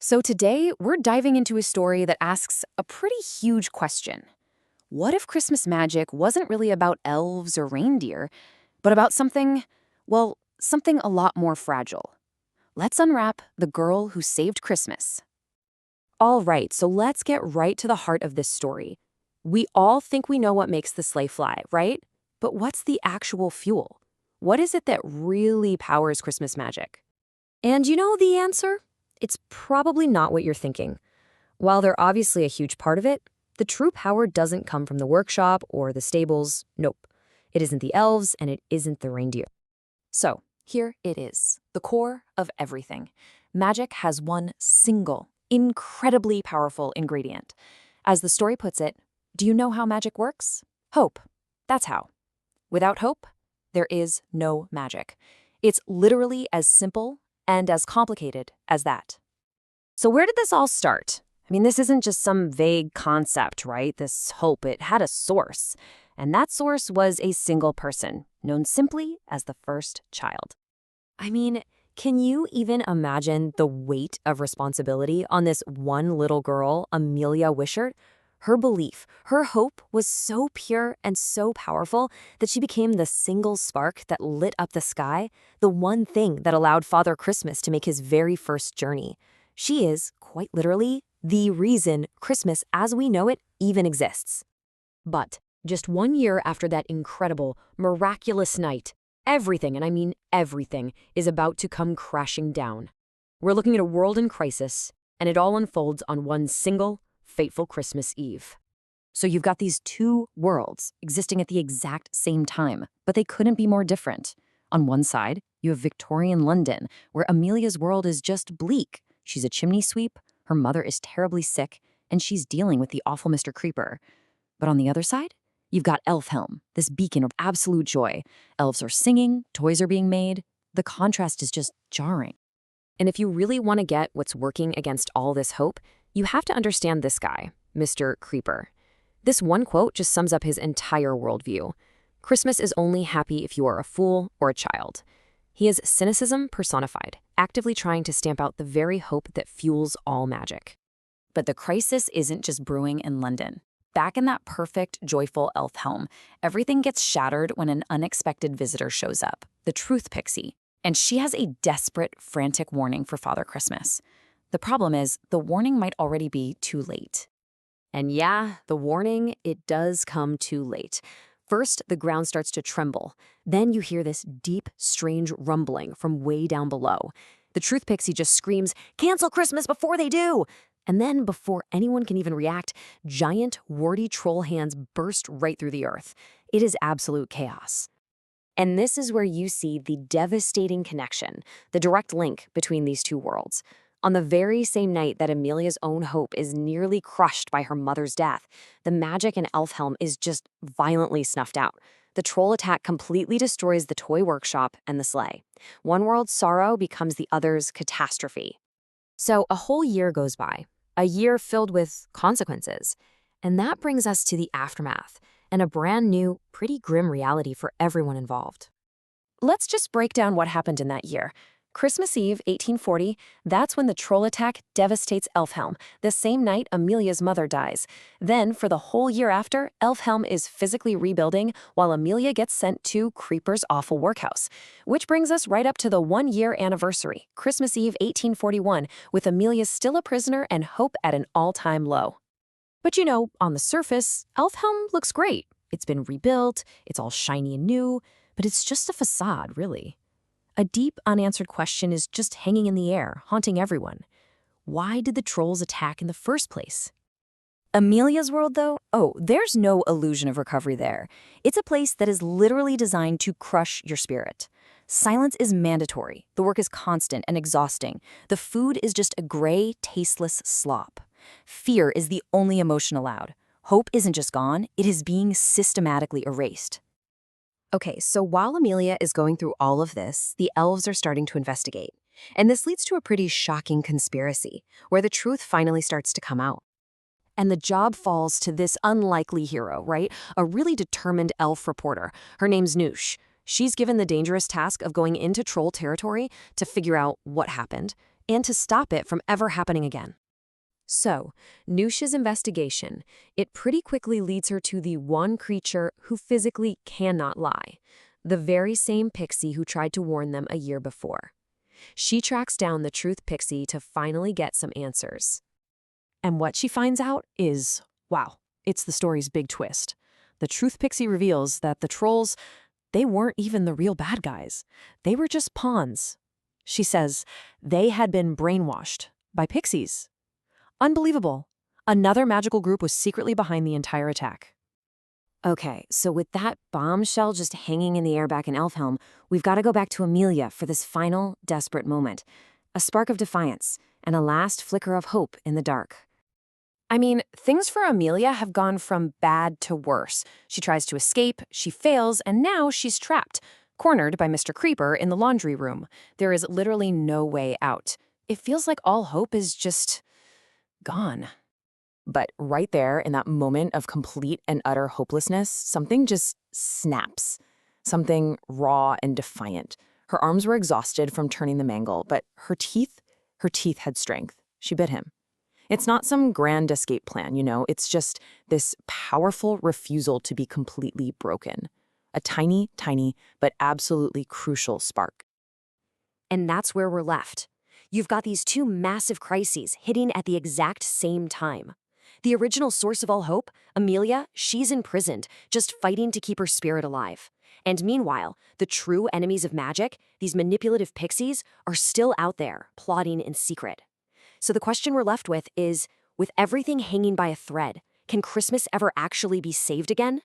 So today, we're diving into a story that asks a pretty huge question. What if Christmas magic wasn't really about elves or reindeer, but about something, well, something a lot more fragile? Let's unwrap The Girl Who Saved Christmas. All right, so let's get right to the heart of this story. We all think we know what makes the sleigh fly, right? But what's the actual fuel? What is it that really powers Christmas magic? And you know the answer? It's probably not what you're thinking. While they're obviously a huge part of it, the true power doesn't come from the workshop or the stables. Nope. It isn't the elves and it isn't the reindeer. So, here it is, the core of everything. Magic has one single, incredibly powerful ingredient. As the story puts it, do you know how magic works? Hope. That's how. Without hope, there is no magic. It's literally as simple and as complicated as that. So where did this all start? I mean, this isn't just some vague concept, right? This hope, it had a source. And that source was a single person, known simply as the first child. I mean, can you even imagine the weight of responsibility on this one little girl, Amelia Wishart? Her belief, her hope was so pure and so powerful that she became the single spark that lit up the sky, the one thing that allowed Father Christmas to make his very first journey. She is, quite literally, the reason Christmas as we know it even exists. But just 1 year after that incredible, miraculous night, everything, and I mean everything, is about to come crashing down. We're looking at a world in crisis, and it all unfolds on one single, fateful Christmas Eve. So you've got these two worlds existing at the exact same time, but they couldn't be more different. On one side, you have Victorian London, where Amelia's world is just bleak. She's a chimney sweep, her mother is terribly sick, and she's dealing with the awful Mr. Creeper. But on the other side, you've got Elfhelm, this beacon of absolute joy. Elves are singing, toys are being made. The contrast is just jarring. And if you really want to get what's working against all this hope, you have to understand this guy, Mr. Creeper. This one quote just sums up his entire worldview. Christmas is only happy if you are a fool or a child. He is cynicism personified, actively trying to stamp out the very hope that fuels all magic. But the crisis isn't just brewing in London. Back in that perfect, joyful Elfhelm, everything gets shattered when an unexpected visitor shows up, the Truth Pixie, and she has a desperate, frantic warning for Father Christmas. The problem is, the warning might already be too late. And yeah, the warning, it does come too late. First, the ground starts to tremble. Then you hear this deep, strange rumbling from way down below. The Truth Pixie just screams, "Cancel Christmas before they do!" And then, before anyone can even react, giant, warty troll hands burst right through the earth. It is absolute chaos. And this is where you see the devastating connection, the direct link between these two worlds. On the very same night that Amelia's own hope is nearly crushed by her mother's death, the magic in Elfhelm is just violently snuffed out. The troll attack completely destroys the toy workshop and the sleigh. One world's sorrow becomes the other's catastrophe. So a whole year goes by, a year filled with consequences. And that brings us to the aftermath and a brand new, pretty grim reality for everyone involved. Let's just break down what happened in that year. Christmas Eve, 1840, that's when the troll attack devastates Elfhelm, the same night Amelia's mother dies. Then, for the whole year after, Elfhelm is physically rebuilding while Amelia gets sent to Creeper's awful workhouse. Which brings us right up to the 1-year anniversary, Christmas Eve, 1841, with Amelia still a prisoner and hope at an all-time low. But you know, on the surface, Elfhelm looks great. It's been rebuilt, it's all shiny and new, but it's just a facade, really. A deep, unanswered question is just hanging in the air, haunting everyone. Why did the trolls attack in the first place? Amelia's world, though? Oh, there's no illusion of recovery there. It's a place that is literally designed to crush your spirit. Silence is mandatory. The work is constant and exhausting. The food is just a gray, tasteless slop. Fear is the only emotion allowed. Hope isn't just gone, it is being systematically erased. Okay, so while Amelia is going through all of this, the elves are starting to investigate. And this leads to a pretty shocking conspiracy, where the truth finally starts to come out. And the job falls to this unlikely hero, right? A really determined elf reporter. Her name's Noosh. She's given the dangerous task of going into troll territory to figure out what happened, and to stop it from ever happening again. So, Noosh's investigation, it pretty quickly leads her to the one creature who physically cannot lie, the very same pixie who tried to warn them a year before. She tracks down the truth pixie to finally get some answers. And what she finds out is, wow, it's the story's big twist. The truth pixie reveals that the trolls, they weren't even the real bad guys. They were just pawns. She says they had been brainwashed by pixies. Unbelievable. Another magical group was secretly behind the entire attack. Okay, so with that bombshell just hanging in the air back in Elfhelm, we've got to go back to Amelia for this final, desperate moment. A spark of defiance, and a last flicker of hope in the dark. I mean, things for Amelia have gone from bad to worse. She tries to escape, she fails, and now she's trapped, cornered by Mr. Creeper in the laundry room. There is literally no way out. It feels like all hope is just gone. But right there, in that moment of complete and utter hopelessness, something just snaps. Something raw and defiant. Her arms were exhausted from turning the mangle, but her teeth had strength. She bit him. It's not some grand escape plan, it's just this powerful refusal to be completely broken. A tiny, but absolutely crucial spark. And that's where we're left. You've got these two massive crises hitting at the exact same time. The original source of all hope, Amelia, she's imprisoned, just fighting to keep her spirit alive. And meanwhile, the true enemies of magic, these manipulative pixies, are still out there, plotting in secret. So the question we're left with is, with everything hanging by a thread, can Christmas ever actually be saved again?